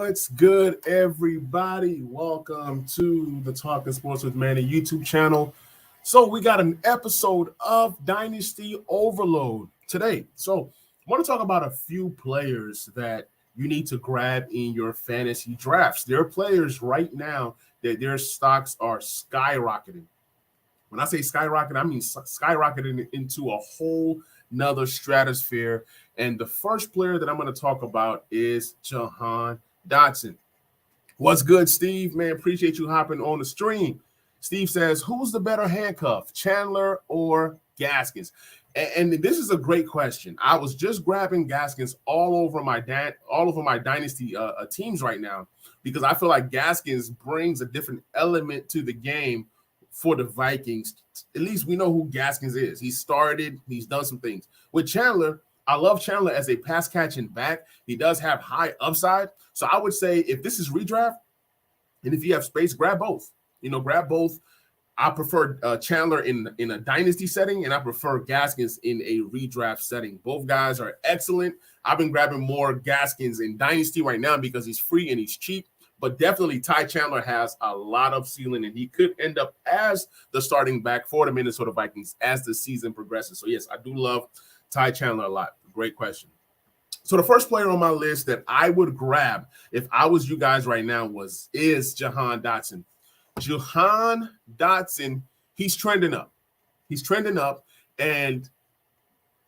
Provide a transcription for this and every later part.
What's good, everybody? Welcome to the Talking Sports with Manny YouTube channel. So we got an episode of Dynasty Overload today. So I want to talk about a few players that you need to grab in your fantasy drafts. There are players right now that their stocks are skyrocketing. When I say skyrocket, I mean skyrocketing into a whole nother stratosphere. And the first player that I'm going to talk about is Jahan Dotson. What's good, Steve? Man, appreciate you hopping on the stream. Steve says, who's the better handcuff, Chandler or Gaskins? And this is a great question. I was just grabbing Gaskins all over my dynasty teams right now because I feel like Gaskins brings a different element to the game for the Vikings. At least we know who Gaskins is. He started, he's done some things. With Chandler, I love Chandler as a pass catching back. He does have high upside. So I would say if this is redraft, and if you have space, grab both. Grab both. I prefer Chandler in a dynasty setting, and I prefer Gaskins in a redraft setting. Both guys are excellent. I've been grabbing more Gaskins in dynasty right now because he's free and he's cheap. But definitely Ty Chandler has a lot of ceiling, and he could end up as the starting back for the Minnesota Vikings as the season progresses. So, yes, I do love Ty Chandler a lot. Great question. So the first player on my list that I would grab if I was you guys right now is Jahan Dotson. Jahan Dotson, he's trending up. He's trending up, and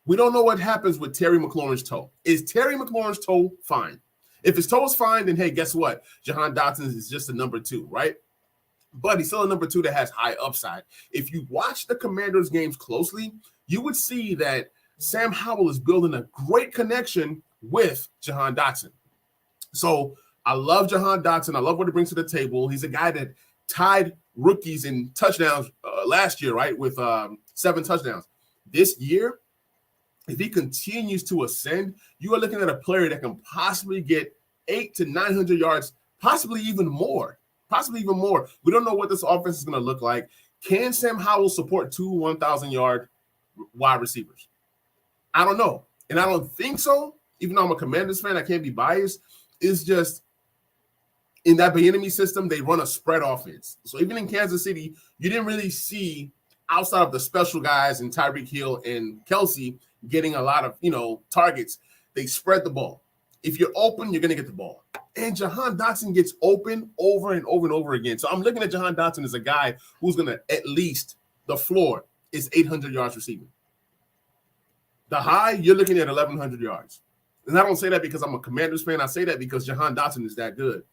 we don't know what happens with Terry McLaurin's toe. Is Terry McLaurin's toe fine? If his toe is fine, then, hey, guess what? Jahan Dotson is just a number 2, right? But he's still a number 2 that has high upside. If you watch the Commanders games closely, you would see that Sam Howell is building a great connection with Jahan Dotson. So I love Jahan Dotson. I love what he brings to the table. He's a guy that tied rookies in touchdowns last year, right, with 7 touchdowns. This year, if he continues to ascend, you are looking at a player that can possibly get 800 to 900 yards, possibly even more. We don't know what this offense is going to look like. Can Sam Howell support 2 1,000-yard wide receivers? I don't know. And I don't think so. Even though I'm a Commanders fan, I can't be biased. It's just in that Bieniemy system, they run a spread offense. So even in Kansas City, you didn't really see outside of the special guys and Tyreek Hill and Kelsey getting a lot of, targets. They spread the ball. If you're open, you're going to get the ball. And Jahan Dotson gets open over and over and over again. So I'm looking at Jahan Dotson as a guy who's going to at least the floor is 800 yards receiving. The high, you're looking at 1,100 yards. And I don't say that because I'm a Commanders fan. I say that because Jahan Dotson is that good.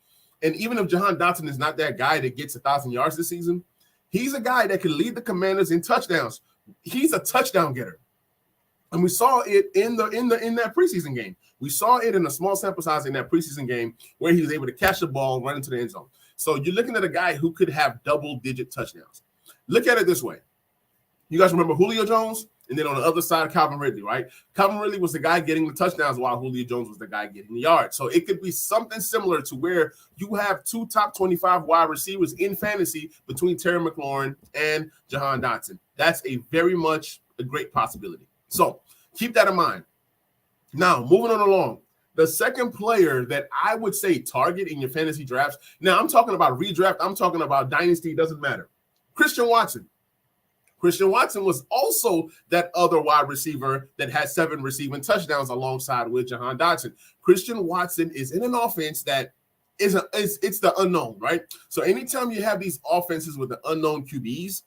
And even if Jahan Dotson is not that guy that gets 1,000 yards this season, he's a guy that can lead the Commanders in touchdowns. He's a touchdown getter. And we saw it in that preseason game. We saw it in a small sample size in that preseason game where he was able to catch the ball and run into the end zone. So you're looking at a guy who could have double-digit touchdowns. Look at it this way. You guys remember Julio Jones? And then on the other side, Calvin Ridley, right? Calvin Ridley was the guy getting the touchdowns while Julio Jones was the guy getting the yards. So it could be something similar to where you have 2 top 25 wide receivers in fantasy between Terry McLaurin and Jahan Dotson. That's very much a great possibility. So keep that in mind. Now, moving on along, the second player that I would say target in your fantasy drafts. Now, I'm talking about redraft. I'm talking about dynasty. Doesn't matter. Christian Watson. Christian Watson was also that other wide receiver that had 7 receiving touchdowns alongside with Jahan Dotson. Christian Watson is in an offense that it's the unknown, right? So anytime you have these offenses with the unknown QBs,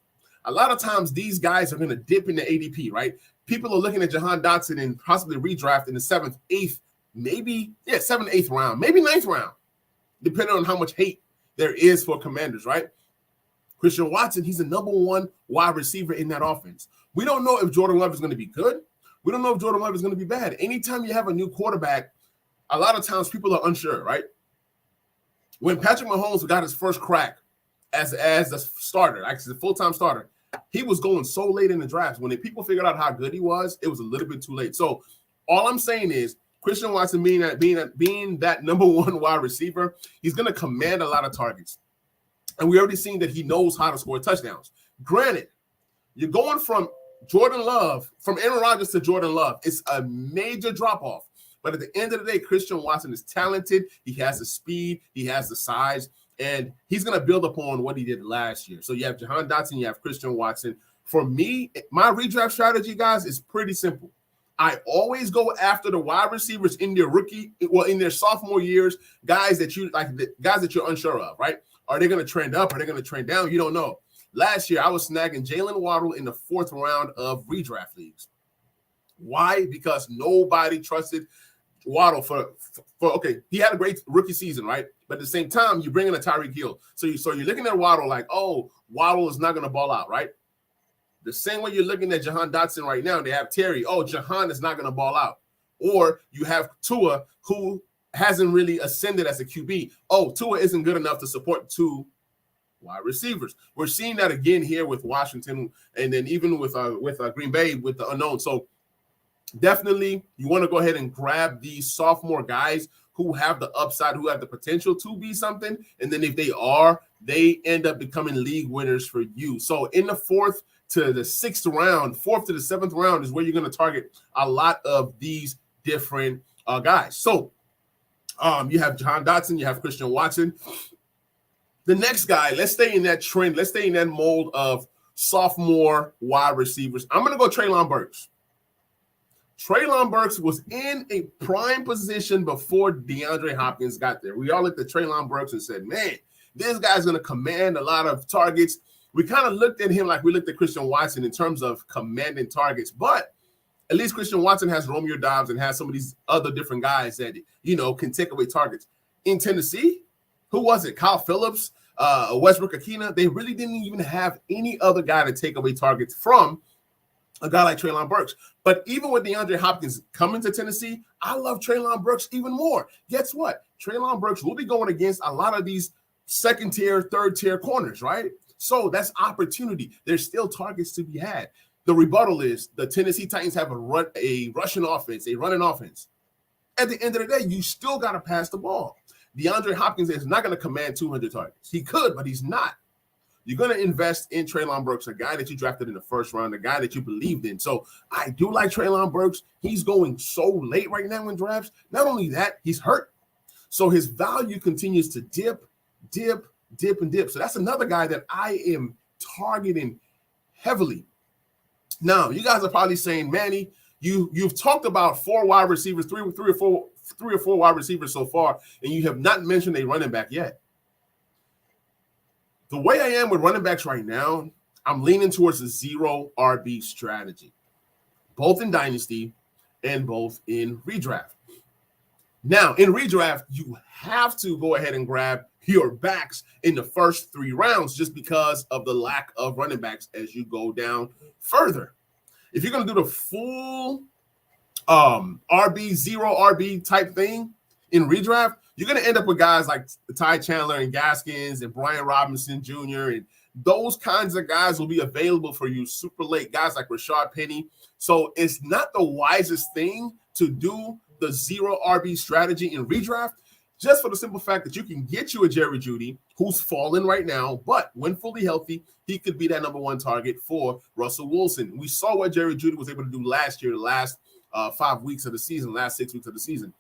a lot of times these guys are going to dip in the ADP, right? People are looking at Jahan Dotson and possibly redraft in the 7th, 8th, 7th, 8th round, maybe 9th round, depending on how much hate there is for Commanders, right? Christian Watson, he's the number 1 wide receiver in that offense. We don't know if Jordan Love is going to be good. We don't know if Jordan Love is going to be bad. Anytime you have a new quarterback, a lot of times people are unsure, right? When Patrick Mahomes got his first crack as the starter, actually the full-time starter, he was going so late in the draft. When people figured out how good he was, it was a little bit too late. So all I'm saying is Christian Watson being that number 1 wide receiver, he's going to command a lot of targets. And we already seen that he knows how to score touchdowns. Granted, you're going from Aaron Rodgers to Jordan Love. It's a major drop-off. But at the end of the day, Christian Watson is talented. He has the speed. He has the size. And he's going to build upon what he did last year. So you have Jahan Dotson, you have Christian Watson. For me, my redraft strategy, guys, is pretty simple. I always go after the wide receivers in their sophomore years, guys that you're unsure of, right? Are they going to trend up? Are they going to trend down? You don't know. Last year, I was snagging Jalen Waddle in the 4th round of redraft leagues. Why? Because nobody trusted Waddle for okay, he had a great rookie season, right? But at the same time, you bring in a Tyreek Hill. So you're looking at Waddle like, oh, Waddle is not going to ball out, right? The same way you're looking at Jahan Dotson right now, they have Terry. Oh, Jahan is not going to ball out. Or you have Tua, who hasn't really ascended as a QB. Oh, Tua isn't good enough to support 2 wide receivers. We're seeing that again here with Washington, and then even with Green Bay with the unknown. So definitely, you want to go ahead and grab these sophomore guys who have the upside, who have the potential to be something. And then if they end up becoming league winners for you. So in the 4th to the 6th round, 4th to the 7th round is where you're going to target a lot of these different guys. So you have Jahan Dotson, you have Christian Watson. The next guy, let's stay in that trend. Let's stay in that mold of sophomore wide receivers. I'm going to go Treylon Burks. Treylon Burks was in a prime position before DeAndre Hopkins got there. We all looked at Treylon Burks and said, man, this guy's going to command a lot of targets. We kind of looked at him like we looked at Christian Watson in terms of commanding targets. But at least Christian Watson has Romeo Doubs and has some of these other different guys that, can take away targets. In Tennessee, who was it? Kyle Phillips, Westbrook-Akina. They really didn't even have any other guy to take away targets from a guy like Treylon Burks. But even with DeAndre Hopkins coming to Tennessee, I love Treylon Burks even more. Guess what? Treylon Burks will be going against a lot of these 2nd-tier, 3rd-tier corners, right? So that's opportunity. There's still targets to be had. The rebuttal is the Tennessee Titans have a rushing offense, a running offense. At the end of the day, you still got to pass the ball. DeAndre Hopkins is not going to command 200 targets. He could, but he's not. You're going to invest in Treylon Burks, a guy that you drafted in the 1st round, a guy that you believed in. So I do like Treylon Burks. He's going so late right now in drafts. Not only that, he's hurt. So his value continues to dip. So that's another guy that I am targeting heavily. Now, you guys are probably saying, Manny, you've talked about 4 wide receivers, three or four wide receivers so far, and you have not mentioned a running back yet. The way I am with running backs right now, I'm leaning towards a 0 RB strategy, both in Dynasty and both in redraft. Now, in redraft, you have to go ahead and grab your backs in the first 3 rounds just because of the lack of running backs as you go further. If you're going to do the full RB, 0 RB type thing in redraft, you're going to end up with guys like Ty Chandler and Gaskins and Brian Robinson Jr. And those kinds of guys will be available for you super late, guys like Rashad Penny. So it's not the wisest thing to do the 0 RB strategy in redraft, just for the simple fact that you can get you a Jerry Jeudy who's falling right now, but when fully healthy, he could be that number 1 target for Russell Wilson. We saw what Jerry Jeudy was able to do last year, the last 5 weeks of the season, last 6 weeks of the season.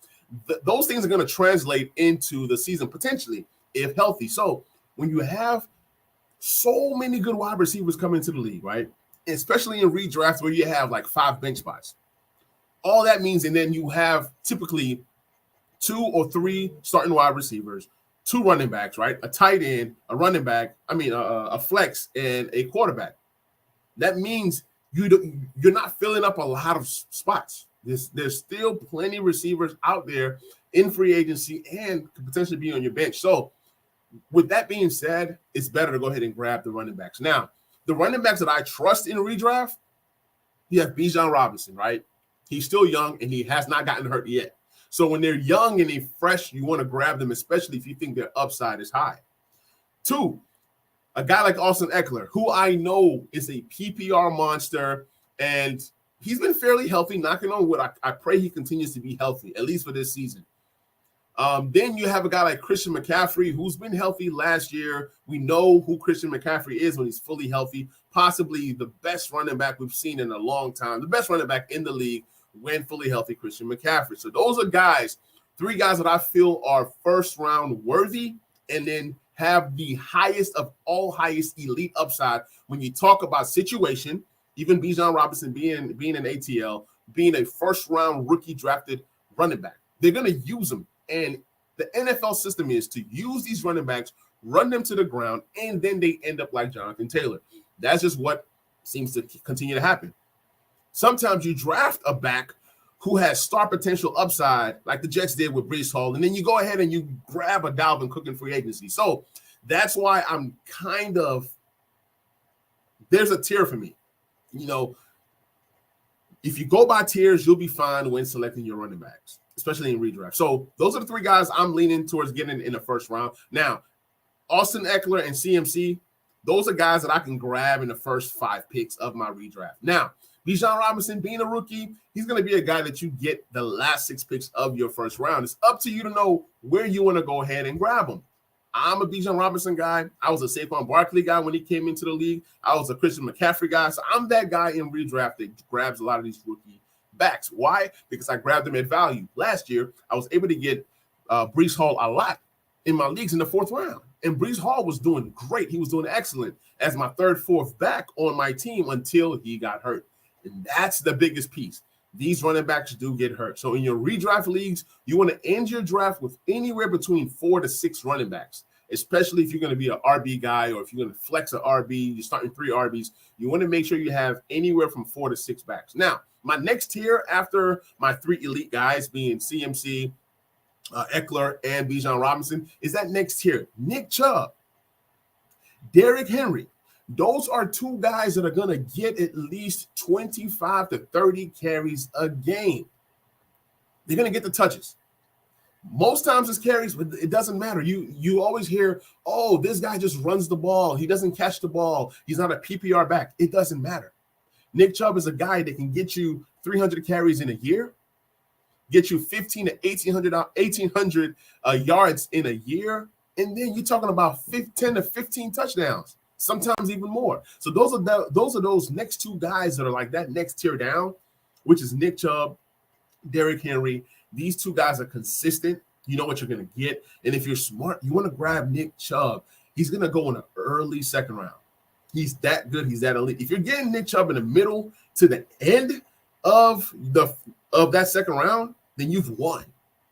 Those things are going to translate into the season potentially if healthy. So when you have so many good wide receivers coming into the league, right, especially in redrafts where you have like 5 bench spots, all that means, and then you have typically 2 or 3 starting wide receivers, 2 running backs, right, a tight end, a running back, a flex, and a quarterback. That means you're not filling up a lot of spots. There's still plenty of receivers out there in free agency and could potentially be on your bench. So with that being said, it's better to go ahead and grab the running backs. Now, the running backs that I trust in a redraft, you have Bijan Robinson, right? He's still young and he has not gotten hurt yet. So when they're young and they're fresh, you want to grab them, especially if you think their upside is high. 2, a guy like Austin Eckler, who I know is a PPR monster, and he's been fairly healthy, knocking on wood. I pray he continues to be healthy, at least for this season. Then you have a guy like Christian McCaffrey, who's been healthy last year. We know who Christian McCaffrey is when he's fully healthy, possibly the best running back we've seen in a long time, the best running back in the league when fully healthy, Christian McCaffrey. So those are guys, 3 guys that I feel are first round worthy, and then have the highest of all highest elite upside when you talk about situation. Even Bijan Robinson being an ATL, being a first round rookie drafted running back, they're going to use them. And the NFL system is to use these running backs, run them to the ground, and then they end up like Jonathan Taylor. That's just what seems to continue to happen. Sometimes you draft a back who has star potential upside, like the Jets did with Breece Hall, and then you go ahead and you grab a Dalvin Cook in free agency. So that's why I'm kind of – there's a tier for me. You know, if you go by tiers, you'll be fine when selecting your running backs, especially in redraft. So those are the 3 guys I'm leaning towards getting in the first round. Now, Austin Eckler and CMC, those are guys that I can grab in the first 5 picks of my redraft. Now, Bijan Robinson, being a rookie, he's going to be a guy that you get the last 6 picks of your first round. It's up to you to know where you want to go ahead and grab him. I'm a Bijan Robinson guy. I was a Saquon Barkley guy when he came into the league. I was a Christian McCaffrey guy. So I'm that guy in redraft that grabs a lot of these rookie backs. Why? Because I grabbed them at value. Last year, I was able to get Breece Hall a lot in my leagues in the 4th round. And Breece Hall was doing great. He was doing excellent as my 3rd, 4th back on my team until he got hurt. And that's the biggest piece. These running backs do get hurt. So in your redraft leagues, you want to end your draft with anywhere between 4 to 6 running backs, especially if you're going to be an RB guy or if you're going to flex an RB, you're starting 3 RBs. You want to make sure you have anywhere from 4 to 6 backs. Now, my next tier after my 3 elite guys being CMC, Eckler, and Bijan Robinson is that next tier. Nick Chubb, Derrick Henry. Those are 2 guys that are going to get at least 25 to 30 carries a game. They're going to get the touches. Most times it's carries, but it doesn't matter. You always hear, oh, this guy just runs the ball. He doesn't catch the ball. He's not a PPR back. It doesn't matter. Nick Chubb is a guy that can get you 300 carries in a year, get you 15 to 1,800 yards in a year, and then you're talking about 10 to 15 touchdowns. Sometimes even more. So those are those next 2 guys that are like that next tier down, which is Nick Chubb, Derrick Henry. These 2 guys are consistent. You know what you're going to get. And if you're smart, you want to grab Nick Chubb. He's going to go in an early 2nd round. He's that good. He's that elite. If you're getting Nick Chubb in the middle to the end of that 2nd round, then you've won.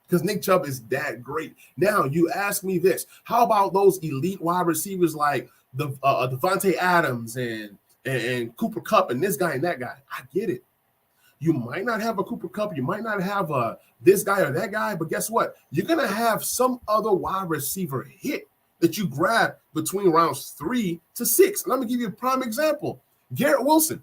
Because Nick Chubb is that great. Now, you ask me this. How about those elite wide receivers like the Devontae Adams and Cooper Kupp and this guy and that guy? I get it. You might not have a Cooper Kupp. You might not have this guy or that guy. But guess what? You're going to have some other wide receiver hit that you grab between rounds 3 to 6. And I'm going to give you a prime example. Garrett Wilson.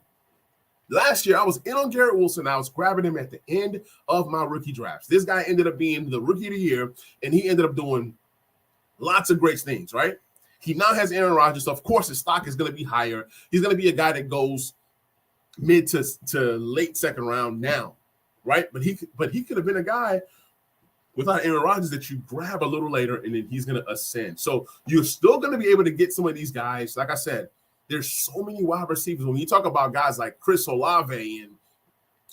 Last year, I was in on Garrett Wilson. I was grabbing him at the end of my rookie drafts. This guy ended up being the rookie of the year, and he ended up doing lots of great things, right? He now has Aaron Rodgers, so of course his stock is going to be higher. He's going to be a guy that goes mid to late 2nd round now, right? But he could have been a guy without Aaron Rodgers that you grab a little later, and then he's going to ascend. So you're still going to be able to get some of these guys. Like I said, there's so many wide receivers. When you talk about guys like Chris Olave and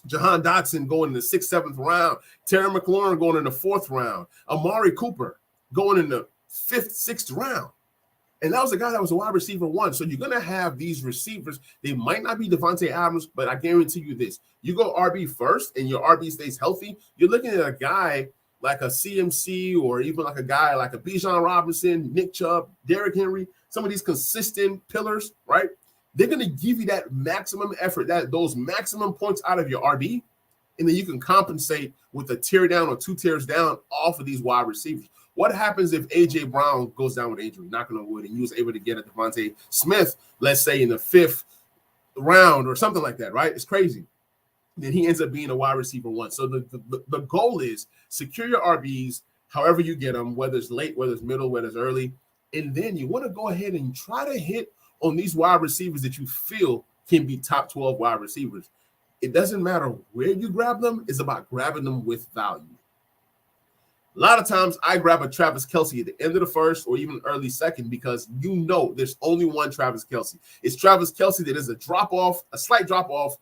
Jahan Dotson going in the 6th, 7th round, Terry McLaurin going in the 4th round, Amari Cooper going in the 5th, 6th round. And that was a guy that was a wide receiver 1. So you're going to have these receivers. They might not be Devontae Adams, but I guarantee you this. You go RB first and your RB stays healthy, you're looking at a guy like a CMC or even like a guy like a Bijan Robinson, Nick Chubb, Derrick Henry, some of these consistent pillars, right? They're going to give you that maximum effort, those maximum points out of your RB, and then you can compensate with a tier down or 2 tiers down off of these wide receivers. What happens if A.J. Brown goes down with injury, knocking on wood, and you was able to get a Devontae Smith, let's say in the 5th round or something like that, right? It's crazy. Then he ends up being a wide receiver 1. So the goal is secure your RBs however you get them, whether it's late, whether it's middle, whether it's early. And then you want to go ahead and try to hit on these wide receivers that you feel can be top 12 wide receivers. It doesn't matter where you grab them. It's about grabbing them with value. A lot of times I grab a Travis Kelce at the end of the 1st or even early 2nd because you know there's only one Travis Kelce. It's Travis Kelce that is a slight drop-off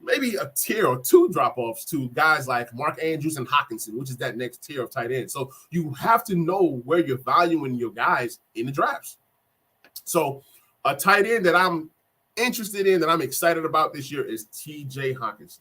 maybe a tier or two drop-offs to guys like Mark Andrews and Hockenson, which is that next tier of tight end. So you have to know where you're valuing your guys in the drafts. So a tight end that I'm interested in, that I'm excited about this year, is TJ Hockenson.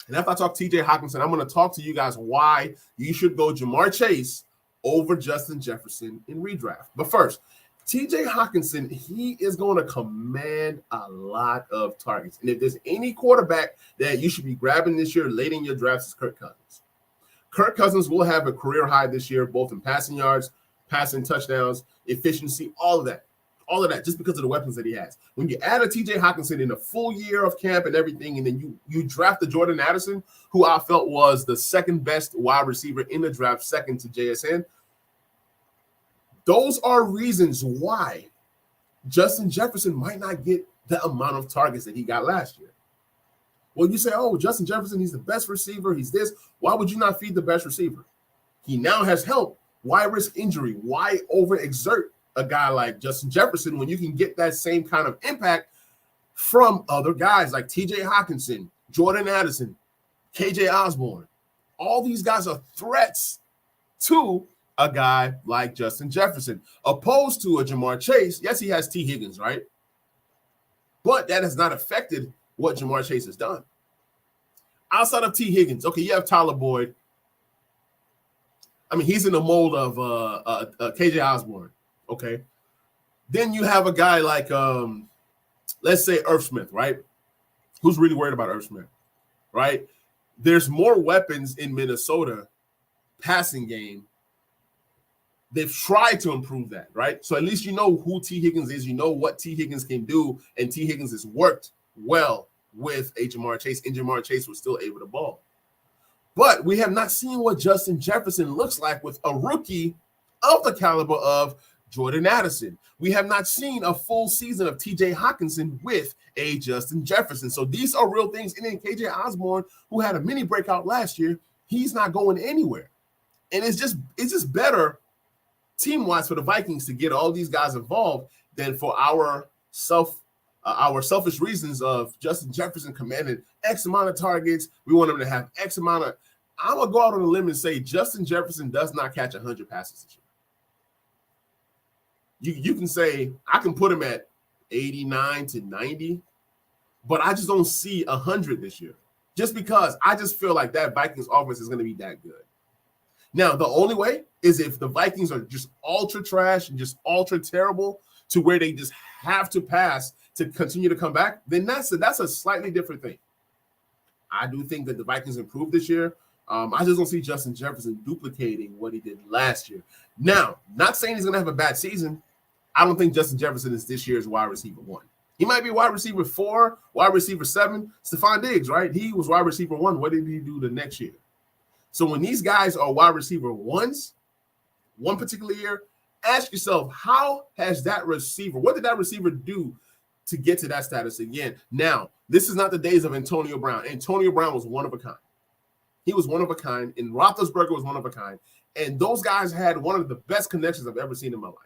And after I talk TJ Hockenson, I'm going to talk to you guys why you should go Ja'Marr Chase over Justin Jefferson in redraft. But first, TJ Hockenson, he is going to command a lot of targets. And if there's any quarterback that you should be grabbing this year late in your drafts, it's Kirk Cousins. Kirk Cousins will have a career high this year, both in passing yards, passing touchdowns, efficiency, all of that, just because of the weapons that he has. When you add a TJ Hockenson in a full year of camp and everything, and then you draft the Jordan Addison, who I felt was the second best wide receiver in the draft, second to JSN, those are reasons why Justin Jefferson might not get the amount of targets that he got last year. Well, you say, oh, Justin Jefferson, he's the best receiver, he's this. Why would you not feed the best receiver? He now has help. Why risk injury? Why overexert a guy like Justin Jefferson when you can get that same kind of impact from other guys like TJ Hockenson, Jordan Addison, KJ Osborne? All these guys are threats to a guy like Justin Jefferson, opposed to a Ja'Marr Chase. Yes, he has T. Higgins, right? But that has not affected what Ja'Marr Chase has done. Outside of T. Higgins, okay, you have Tyler Boyd. I mean, he's in the mold of KJ Osborne, okay? Then you have a guy like, let's say, Irv Smith, right? Who's really worried about Irv Smith, right? There's more weapons in Minnesota passing game. They've tried to improve that, right? So at least you know who T. Higgins is. You know what T. Higgins can do, and T. Higgins has worked well with a Ja'Marr Chase, and Ja'Marr Chase was still able to ball. But we have not seen what Justin Jefferson looks like with a rookie of the caliber of Jordan Addison. We have not seen a full season of TJ Hockenson with a Justin Jefferson. So these are real things. And then KJ Osborne, who had a mini breakout last year, he's not going anywhere. And it's just better team-wise for the Vikings to get all these guys involved than for our selfish reasons of Justin Jefferson commanding X amount of targets. We want him to have X amount of. I'm going to go out on a limb and say Justin Jefferson does not catch 100 passes this year. You can say I can put him at 89 to 90, but I just don't see 100 this year, just because I just feel like that Vikings offense is going to be that good. Now, the only way is if the Vikings are just ultra trash and just ultra terrible to where they just have to pass to continue to come back, then that's a slightly different thing. I do think that the Vikings improved this year. I just don't see Justin Jefferson duplicating what he did last year. Now, not saying he's going to have a bad season. I don't think Justin Jefferson is this year's wide receiver 1. He might be wide receiver 4, wide receiver 7. Stephon Diggs, right? He was wide receiver 1. What did he do the next year? So when these guys are wide receiver 1s, one particular year, ask yourself, how has that receiver, what did that receiver do to get to that status again? Now, this is not the days of Antonio Brown. Antonio Brown was one of a kind. He was one of a kind, and Roethlisberger was one of a kind. And those guys had one of the best connections I've ever seen in my life.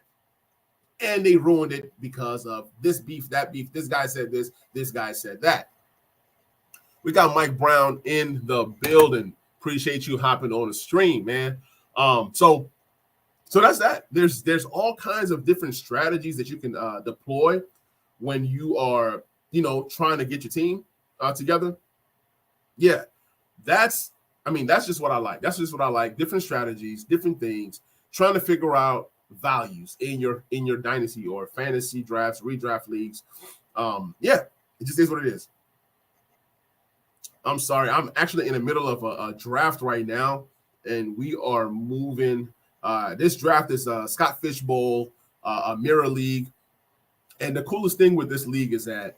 And they ruined it because of this beef, that beef. This guy said this guy said that. We got Mike Brown in the building. Appreciate you hopping on the stream, man. So that's that. There's all kinds of different strategies that you can deploy when you are, trying to get your team together. Yeah, that's just what I like. That's just what I like. Different strategies, different things, trying to figure out values in your dynasty or fantasy drafts, redraft leagues. Yeah, it just is what it is. I'm sorry. I'm actually in the middle of a draft right now, and we are moving. This draft is Scott Fishbowl, a mirror league. And the coolest thing with this league is that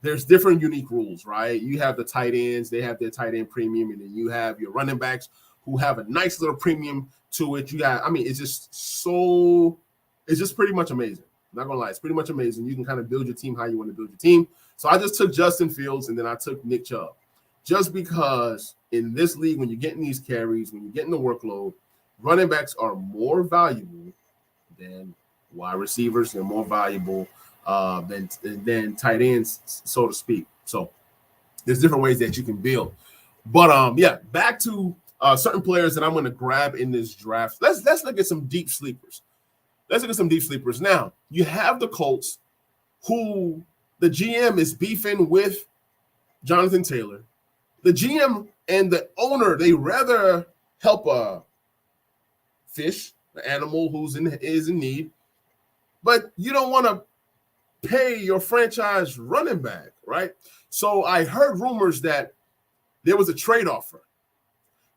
there's different unique rules, right? You have the tight ends. They have their tight end premium, and then you have your running backs who have a nice little premium to it. It's just pretty much amazing. I'm not going to lie. It's pretty much amazing. You can kind of build your team how you want to build your team. So I just took Justin Fields, and then I took Nick Chubb. Just because in this league, when you're getting these carries, when you're getting the workload, running backs are more valuable than wide receivers. They're more valuable than tight ends, so to speak. So There's different ways that you can build. But yeah, back to certain players that I'm going to grab in this draft. Let's look at some deep sleepers. Now, you have the Colts, who the GM is beefing with Jonathan Taylor. The GM and the owner, they rather help a fish, an animal is in need, but you don't want to pay your franchise running back, right? So I heard rumors that there was a trade offer.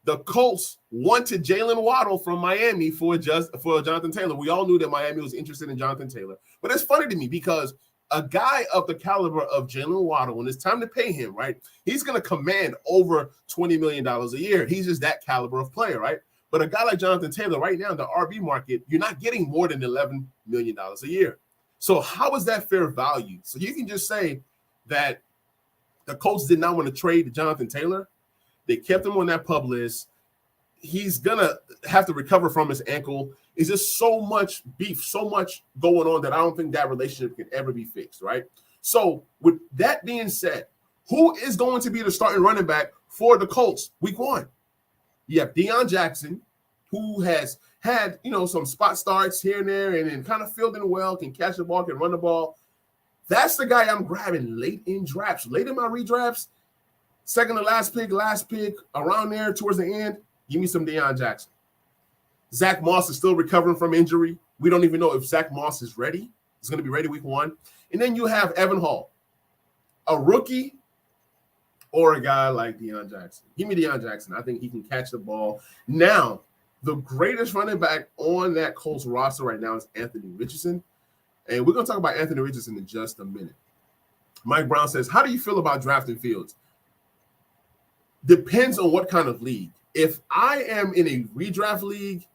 The Colts wanted Jalen Waddle from Miami for Jonathan Taylor. We all knew that Miami was interested in Jonathan Taylor. But it's funny to me because a guy of the caliber of Jalen Waddle, when it's time to pay him, right, he's going to command over $20 million a year. He's just that caliber of player, right? But a guy like Jonathan Taylor right now in the RB market, you're not getting more than $11 million a year. So how is that fair value? So you can just say that the Colts did not want to trade Jonathan Taylor. They kept him on that PUP list. He's going to have to recover from his ankle. It's just so much beef, so much going on that I don't think that relationship can ever be fixed, right? So with that being said, who is going to be the starting running back for the Colts week 1? You have Deion Jackson, who has had, some spot starts here and there and then kind of fielding well, can catch the ball, can run the ball. That's the guy I'm grabbing late in drafts, late in my redrafts, second to last pick, around there towards the end. Give me some Deion Jackson. Zach Moss is still recovering from injury. We don't even know if Zach Moss is ready. He's going to be ready week 1. And then you have Evan Hall, a rookie or a guy like Deion Jackson. Give me Deion Jackson. I think he can catch the ball. Now, the greatest running back on that Colts roster right now is Anthony Richardson. And we're going to talk about Anthony Richardson in just a minute. Mike Brown says, how do you feel about drafting Fields? Depends on what kind of league. If I am in a redraft league,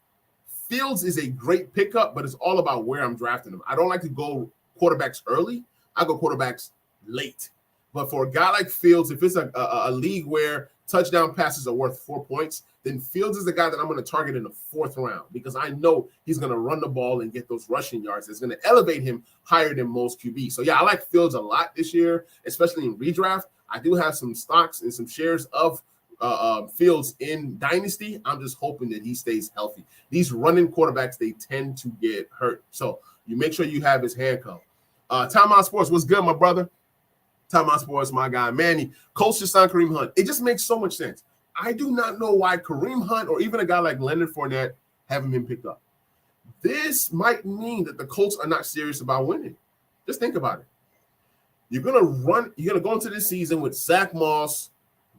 Fields is a great pickup, but it's all about where I'm drafting him. I don't like to go quarterbacks early. I go quarterbacks late. But for a guy like Fields, if it's a league where touchdown passes are worth 4 points, then Fields is the guy that I'm going to target in the 4th round because I know he's going to run the ball and get those rushing yards. It's going to elevate him higher than most QBs. So, yeah, I like Fields a lot this year, especially in redraft. I do have some stocks and some shares of Fields in Dynasty. I'm just hoping that he stays healthy. These running quarterbacks, they tend to get hurt. So you make sure you have his handcuff. Timeout Sports, what's good, my brother? Timeout Sports, my guy, Manny. Colts just signed Kareem Hunt. It just makes so much sense. I do not know why Kareem Hunt or even a guy like Leonard Fournette haven't been picked up. This might mean that the Colts are not serious about winning. Just think about it. You're going to go into this season with Zach Moss,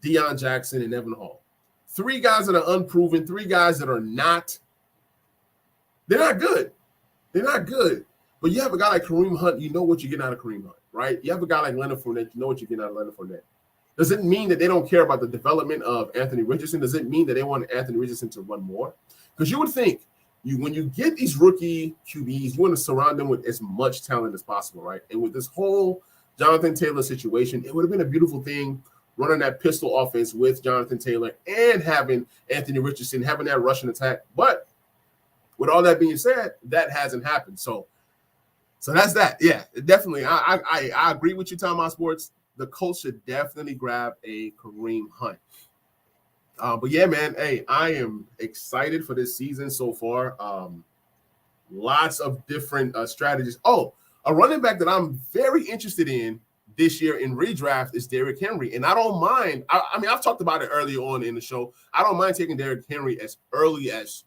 Deion Jackson, and Evan Hall. 3 guys that are unproven, 3 guys that are they're not good. They're not good. But you have a guy like Kareem Hunt, you know what you're getting out of Kareem Hunt, right? You have a guy like Leonard Fournette, you know what you're getting out of Leonard Fournette. Does it mean that they don't care about the development of Anthony Richardson? Does it mean that they want Anthony Richardson to run more? Because you would think when you get these rookie QBs, you want to surround them with as much talent as possible, right? And with this whole Jonathan Taylor situation, it would have been a beautiful thing running that pistol offense with Jonathan Taylor and having Anthony Richardson, having that rushing attack. But with all that being said, that hasn't happened. So that's that. Yeah, definitely. I agree with you, Timeout Sports. The Colts should definitely grab a Kareem Hunt. But yeah, man, hey, I am excited for this season so far. Lots of different strategies. Oh, a running back that I'm very interested in this year in redraft is Derrick Henry. And I don't mind. I mean, I've talked about it earlier on in the show. I don't mind taking Derrick Henry as early as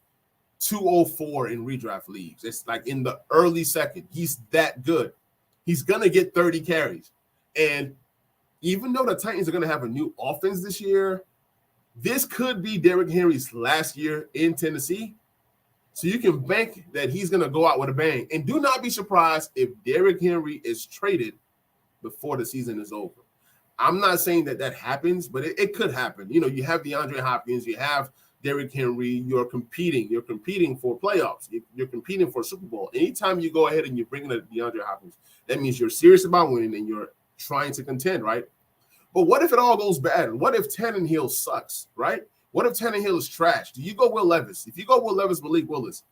204 in redraft leagues. It's like in the early second. He's that good. He's going to get 30 carries. And even though the Titans are going to have a new offense this year, this could be Derrick Henry's last year in Tennessee. So you can bank that he's going to go out with a bang. And do not be surprised if Derrick Henry is traded before the season is over. I'm not saying that happens, but it could happen. You have DeAndre Hopkins, you have Derrick Henry, you're competing for playoffs. You're competing for a Super Bowl. Anytime you go ahead and you bring in a DeAndre Hopkins, that means you're serious about winning and you're trying to contend, right? But what if it all goes bad? What if Tannehill sucks, right? What if Tannehill is trash? Do you go Will Levis? If you go Will Levis, Malik Willis,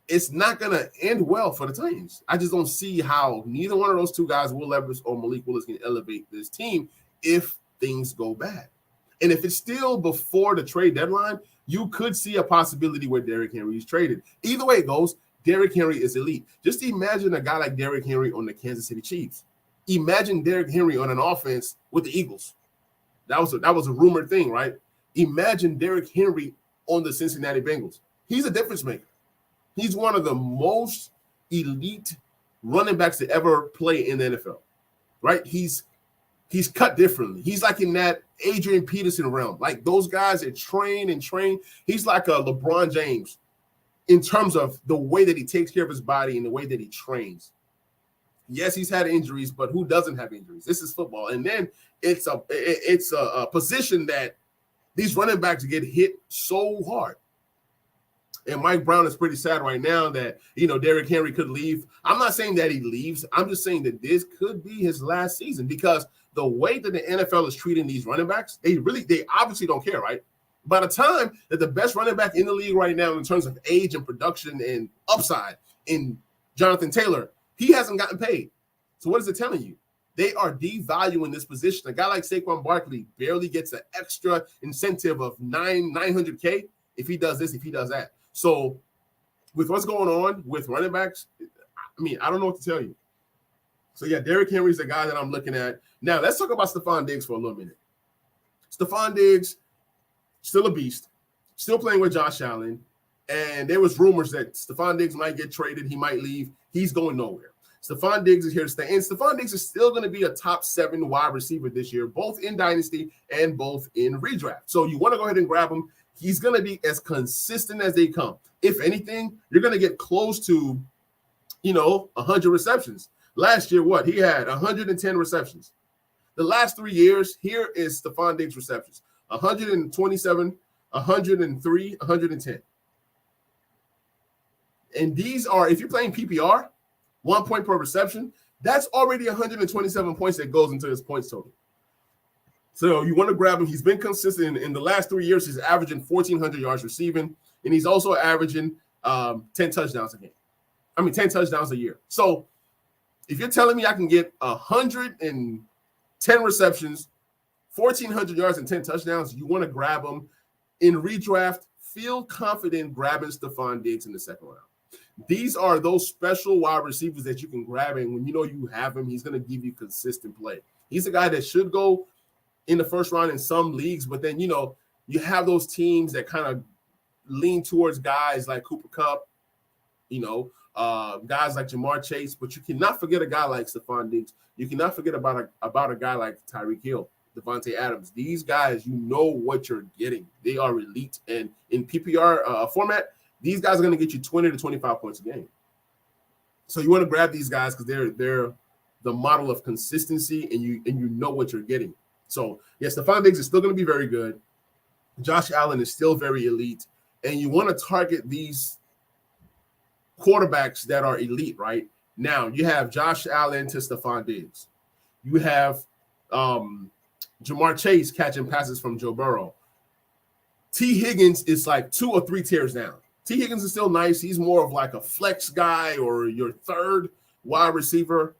it's not going to end well for the Titans. I just don't see how neither one of those two guys, Will Levis or Malik Willis, can elevate this team if things go bad. And if it's still before the trade deadline, you could see a possibility where Derrick Henry is traded. Either way it goes, Derrick Henry is elite. Just imagine a guy like Derrick Henry on the Kansas City Chiefs. Imagine Derrick Henry on an offense with the Eagles. That was a rumored thing, right? Imagine Derrick Henry on the Cincinnati Bengals. He's a difference maker. He's one of the most elite running backs to ever play in the NFL, right? He's cut differently. He's like in that Adrian Peterson realm. Like those guys that train and train. He's like a LeBron James in terms of the way that he takes care of his body and the way that he trains. Yes, he's had injuries, but who doesn't have injuries? This is football. And then it's a position that these running backs get hit so hard. And Mike Brown is pretty sad right now that, Derrick Henry could leave. I'm not saying that he leaves. I'm just saying that this could be his last season because the way that the NFL is treating these running backs, they obviously don't care, right? By the time that the best running back in the league right now in terms of age and production and upside in Jonathan Taylor, he hasn't gotten paid. So what is it telling you? They are devaluing this position. A guy like Saquon Barkley barely gets an extra incentive of $900K if he does this, if he does that. So with what's going on with running backs, I don't know what to tell you. So yeah, Derrick Henry is the guy that I'm looking at. Now let's talk about Stephon Diggs for a little minute. Stephon Diggs, still a beast, still playing with Josh Allen. And there was rumors that Stephon Diggs might get traded. He might leave. He's going nowhere. Stephon Diggs is here to stay. And Stephon Diggs is still going to be a top 7 wide receiver this year, both in Dynasty and both in redraft. So you want to go ahead and grab him. He's going to be as consistent as they come. If anything, you're going to get close to, 100 receptions. Last year, he had 110 receptions. The last 3 years, here is Stephon Diggs' receptions. 127, 103, 110. And these are, if you're playing PPR, 1 point per reception, that's already 127 points that goes into his points total. So you want to grab him. He's been consistent in the last 3 years. He's averaging 1,400 yards receiving, and he's also averaging 10 touchdowns a game. 10 touchdowns a year. So if you're telling me I can get 110 receptions, 1,400 yards, and 10 touchdowns, you want to grab him in redraft. Feel confident grabbing Stephon Diggs in the second round. These are those special wide receivers that you can grab, and when you have him, he's going to give you consistent play. He's a guy that should go in the first round in some leagues, but then, you have those teams that kind of lean towards guys like Cooper Kupp, guys like Jamar Chase, but you cannot forget a guy like Stephon Diggs. You cannot forget about a guy like Tyreek Hill, Devontae Adams. These guys, what you're getting. They are elite, and in PPR format, these guys are going to get you 20 to 25 points a game. So you want to grab these guys because they're the model of consistency, and you know what you're getting. So yes, Stephon Diggs is still going to be very good. Josh Allen is still very elite, and you want to target these quarterbacks that are elite, right? Now you have Josh Allen to Stephon Diggs. You have Jamar Chase catching passes from Joe Burrow. T. Higgins is like 2 or 3 tiers down. T. Higgins is still nice. He's more of like a flex guy or your third wide receiver.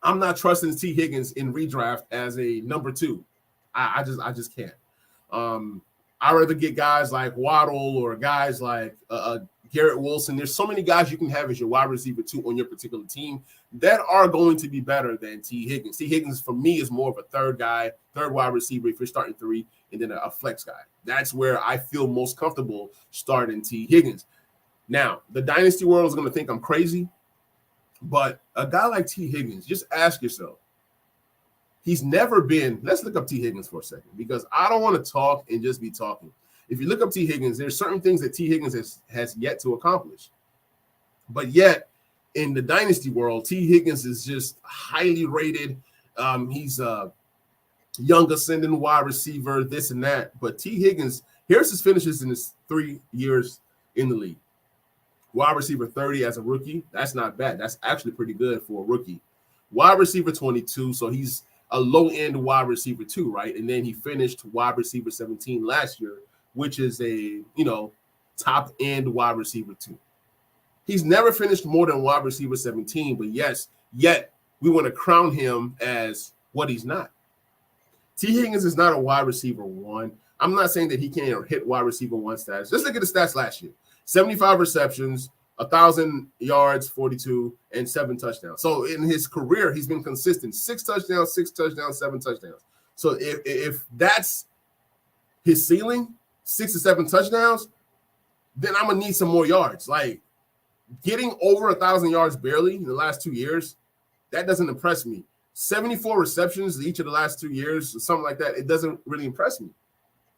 I'm not trusting T. Higgins in redraft as a number 2. I just can't. I'd rather get guys like Waddle or guys like Garrett Wilson. There's so many guys you can have as your wide receiver 2 on your particular team that are going to be better than T. Higgins. T. Higgins, for me, is more of a third wide receiver if you're starting 3, and then a flex guy. That's where I feel most comfortable starting T. Higgins. Now, the dynasty world is going to think I'm crazy, but a guy like T. Higgins, just ask yourself, he's never been – let's look up T. Higgins for a second because I don't want to talk and just be talking. If you look up T. Higgins, there's certain things that T. Higgins has yet to accomplish. But yet, in the dynasty world, T. Higgins is just highly rated. He's a young ascending wide receiver, this and that. But T. Higgins, here's his finishes in his 3 years in the league. Wide receiver 30 as a rookie. That's not bad. That's actually pretty good for a rookie. Wide receiver 22, so he's a low-end wide receiver 2, right? And then he finished wide receiver 17 last year, which is a, top-end wide receiver 2. He's never finished more than wide receiver 17, but yet we want to crown him as what he's not. T. Higgins is not a wide receiver one. I'm not saying that he can't hit wide receiver one stats. Just look at the stats last year: 75 receptions, 1,000 yards, 42, and 7 touchdowns. So in his career, he's been consistent: 6 touchdowns, 7 touchdowns. So if that's his ceiling, 6 to 7 touchdowns, then I'm gonna need some more yards. Like getting over 1,000 yards barely in the last 2 years, that doesn't impress me. 74 receptions each of the last 2 years, or something like that, it doesn't really impress me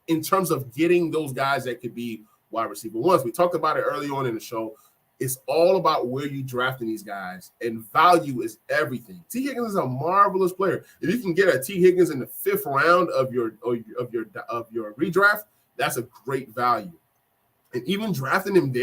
in terms of getting those guys that could be wide receiver ones. We talked about it early on in the show. It's all about where you drafting these guys, and value is everything. T. Higgins is a marvelous player. If you can get a T. Higgins in the 5th round of your redraft, that's a great value. And even drafting him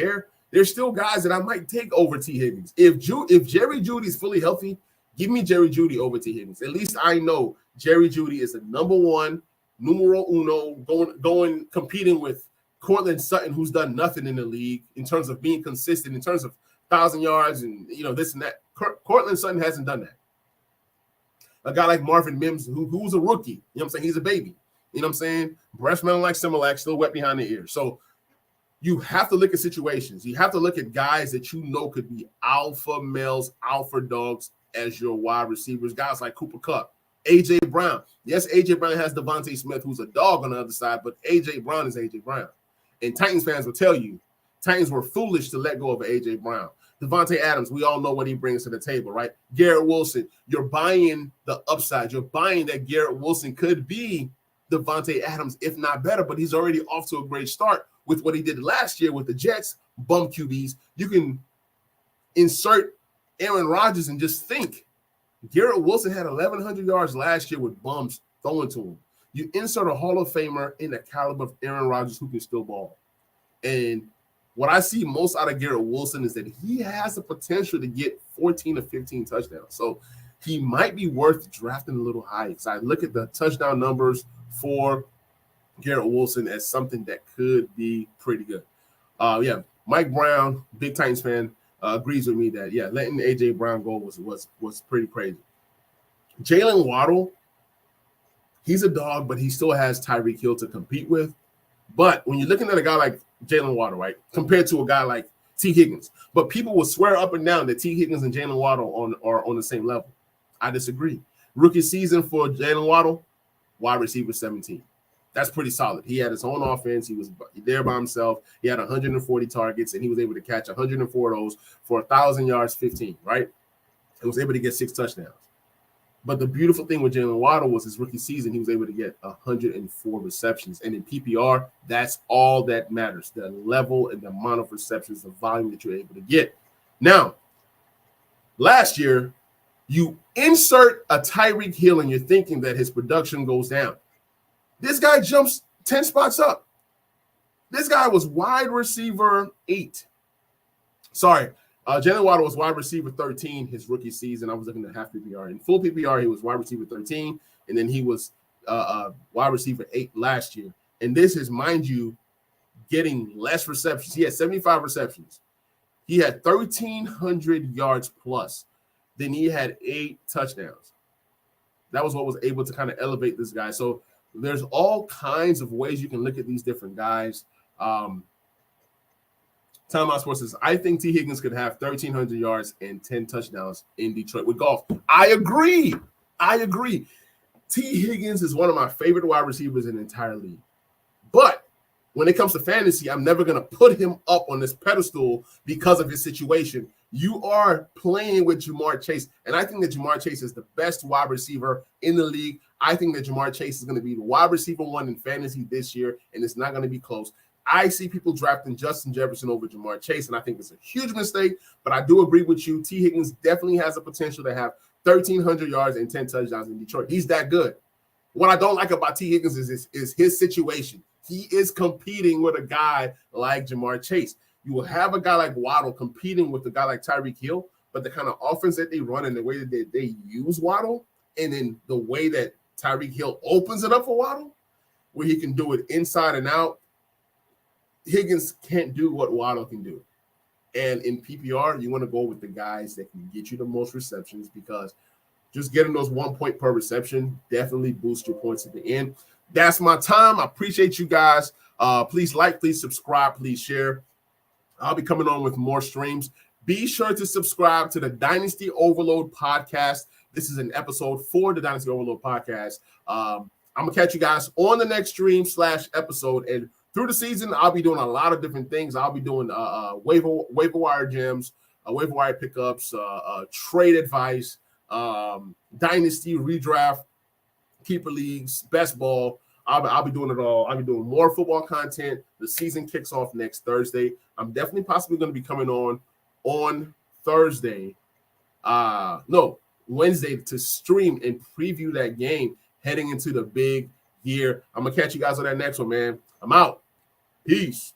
there's still guys that I might take over T. Higgins. If Jerry Jeudy's fully healthy, give me Jerry Jeudy over T. Higgins. At least I know Jerry Jeudy is the number one, numero uno, going competing with Cortland Sutton, who's done nothing in the league in terms of being consistent, in terms of 1,000 yards and this and that. Cortland Sutton hasn't done that. A guy like Marvin Mims, who's a rookie, you know what I'm saying? He's a baby. You know what I'm saying? Breath smelling like Similac, still wet behind the ears. So you have to look at situations. You have to look at guys that you know could be alpha males, alpha dogs as your wide receivers. Guys like Cooper Kupp, A.J. Brown. Yes, A.J. Brown has Devontae Smith, who's a dog on the other side, but A.J. Brown is A.J. Brown. And Titans fans will tell you, Titans were foolish to let go of A.J. Brown. Devontae Adams, we all know what he brings to the table, right? Garrett Wilson, you're buying the upside. You're buying that Garrett Wilson could be Devontae Adams, if not better, but he's already off to a great start with what he did last year with the Jets, bum QBs. You can insert Aaron Rodgers and just think. Garrett Wilson had 1,100 yards last year with bums throwing to him. You insert a Hall of Famer in the caliber of Aaron Rodgers who can still ball. And what I see most out of Garrett Wilson is that he has the potential to get 14 to 15 touchdowns. So he might be worth drafting a little high. Because I look at the touchdown numbers for Garrett Wilson as something that could be pretty good. Mike Brown, big Titans fan, agrees with me that, letting A.J. Brown go was pretty crazy. Jalen Waddle, he's a dog, but he still has Tyreek Hill to compete with. But when you're looking at a guy like Jalen Waddle, right, compared to a guy like T. Higgins, but people will swear up and down that T. Higgins and Jalen Waddle are on the same level. I disagree. Rookie season for Jalen Waddle, wide receiver 17. That's pretty solid. He had his own offense. He was there by himself. He had 140 targets, and he was able to catch 104 of those for 1,000 yards, 15, right? And was able to get 6 touchdowns. But the beautiful thing with Jalen Waddle was his rookie season, he was able to get 104 receptions. And in PPR, that's all that matters, the level and the amount of receptions, the volume that you're able to get. Now, last year, you insert a Tyreek Hill and you're thinking that his production goes down. This guy jumps 10 spots up. This guy was wide receiver 8. Sorry, Jalen Waddle was wide receiver 13 his rookie season. I was looking at half PPR. In full PPR, he was wide receiver 13, and then he was wide receiver 8 last year. And this is, mind you, getting less receptions. He had 75 receptions. He had 1,300 yards plus. Then he had 8 touchdowns. That was what was able to kind of elevate this guy. So there's all kinds of ways you can look at these different guys. Timeout Sports says, I think T. Higgins could have 1,300 yards and 10 touchdowns in Detroit with golf. I agree. T. Higgins is one of my favorite wide receivers in the entire league. But when it comes to fantasy, I'm never going to put him up on this pedestal because of his situation. You are playing with Ja'Marr Chase, and I think that Ja'Marr Chase is the best wide receiver in the league. I think that Ja'Marr Chase is going to be the wide receiver 1 in fantasy this year, and it's not going to be close. I see people drafting Justin Jefferson over Ja'Marr Chase, and I think it's a huge mistake, but I do agree with you. T. Higgins definitely has the potential to have 1,300 yards and 10 touchdowns in Detroit. He's that good. What I don't like about T. Higgins is his situation. He is competing with a guy like Ja'Marr Chase. You will have a guy like Waddle competing with a guy like Tyreek Hill, but the kind of offense that they run and the way that they use Waddle, and then the way that Tyreek Hill opens it up for Waddle, where he can do it inside and out, Higgins can't do what Waddle can do. And in PPR, you want to go with the guys that can get you the most receptions, because just getting those 1 point per reception definitely boosts your points at the end. That's my time. I appreciate you guys. Please like, please subscribe, please share. I'll be coming on with more streams. Be sure to subscribe to the Dynasty Overload podcast. This is an episode for the Dynasty Overload podcast. I'm going to catch you guys on the next stream / episode. And through the season, I'll be doing a lot of different things. I'll be doing waiver wire gems, waiver wire pickups, trade advice, dynasty redraft, keeper leagues, best ball. I'll be doing it all. I'll be doing more football content. The season kicks off next Thursday. I'm definitely possibly going to be coming on Thursday. Wednesday to stream and preview that game heading into the big year. I'm going to catch you guys on that next one, man. I'm out. Peace.